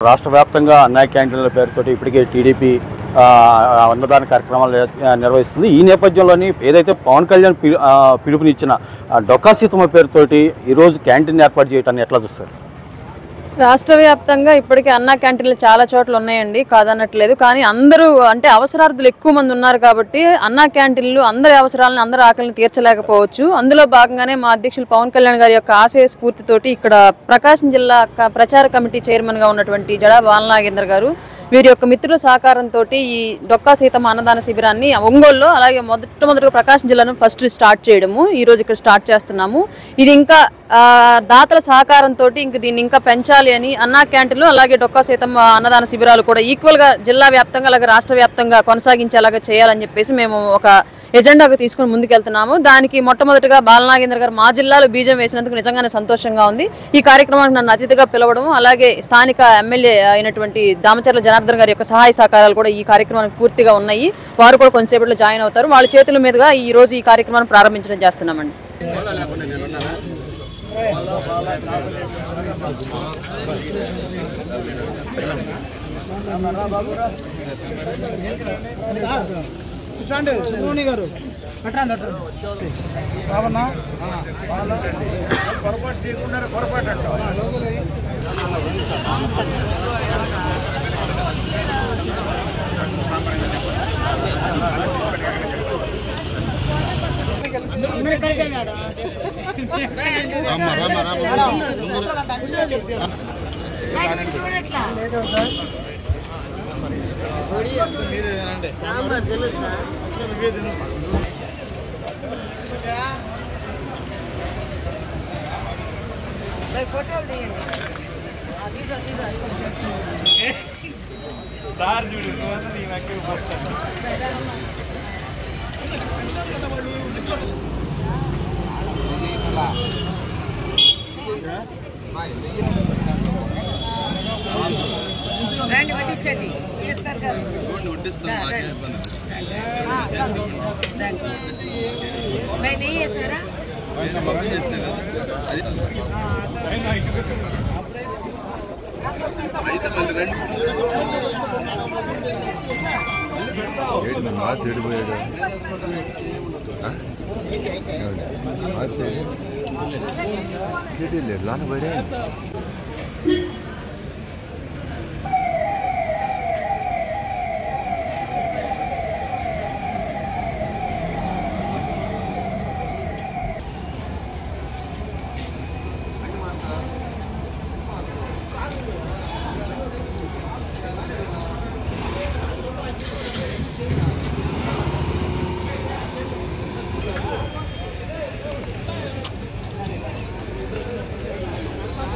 రాష్ట్ర వ్యాప్తంగా అన్నా క్యాంటీన్ల పేరుతోటి ఇప్పటికే టీడీపీ అన్నదాన కార్యక్రమాలు నిర్వహిస్తుంది. ఈ నేపథ్యంలోని ఏదైతే పవన్ కళ్యాణ్ పిలుపునిచ్చిన డొక్కా సీతమ్మ పేరుతోటి ఈరోజు క్యాంటీన్ ఏర్పాటు చేయడాన్ని ఎట్లా చూస్తారు? రాష్ట్ర వ్యాప్తంగా ఇప్పటికే అన్నా క్యాంటీన్లు చాలా చోట్ల ఉన్నాయండి, కాదనట్లేదు. కానీ అందరూ అంటే అవసరార్థులు ఎక్కువ మంది ఉన్నారు కాబట్టి అన్నా క్యాంటీన్లు అందరి అవసరాలను అందరి ఆకలిని తీర్చలేకపోవచ్చు. అందులో భాగంగానే మా అధ్యక్షులు పవన్ కళ్యాణ్ గారి యొక్క ఆశయ స్ఫూర్తితోటి ఇక్కడ ప్రకాశం జిల్లా ప్రచార కమిటీ చైర్మన్గా ఉన్నటువంటి జడా బాలనాగేంద్ర గారు వీరి యొక్క మిత్రుల సహకారంతో ఈ డొక్కా సీతమ్మ అన్నదాన శిబిరాన్ని ఒంగోలులో అలాగే మొదటగా ప్రకాశం జిల్లాను ఫస్ట్ స్టార్ట్ చేయడము ఈరోజు ఇక్కడ స్టార్ట్ చేస్తున్నాము. ఇది ఇంకా దాతల సహకారంతో ఇంక దీన్ని ఇంకా పెంచాలి అని అన్నా క్యాంటీన్లు అలాగే డొక్కా సీతమ్మ అన్నదాన శిబిరాలు కూడా ఈక్వల్గా జిల్లా వ్యాప్తంగా అలాగే రాష్ట్ర వ్యాప్తంగా కొనసాగించేలాగా చేయాలని చెప్పేసి మేము ఒక ఎజెండాగా తీసుకుని ముందుకెళ్తున్నాము. దానికి మొట్టమొదటిగా బాలనాగేంద్ర గారు మా జిల్లాలో బీజం వేసినందుకు నిజంగానే సంతోషంగా ఉంది. ఈ కార్యక్రమానికి నన్ను అతిథిగా పిలవడం అలాగే స్థానిక ఎమ్మెల్యే అయినటువంటి దామచర్ల జనార్దన్ గారి యొక్క సహాయ సహకారాలు కూడా ఈ కార్యక్రమానికి పూర్తిగా ఉన్నాయి. వారు కూడా కొంతసేపట్లో జాయిన్ అవుతారు. వాళ్ళ చేతుల మీదుగా ఈ రోజు ఈ కార్యక్రమాన్ని ప్రారంభించడం చేస్తున్నామండి. రండి వడ్డించండి చేస్తారు కదా నెయ్యి వేస్తారా? చెడిపోయాడు లాన పడే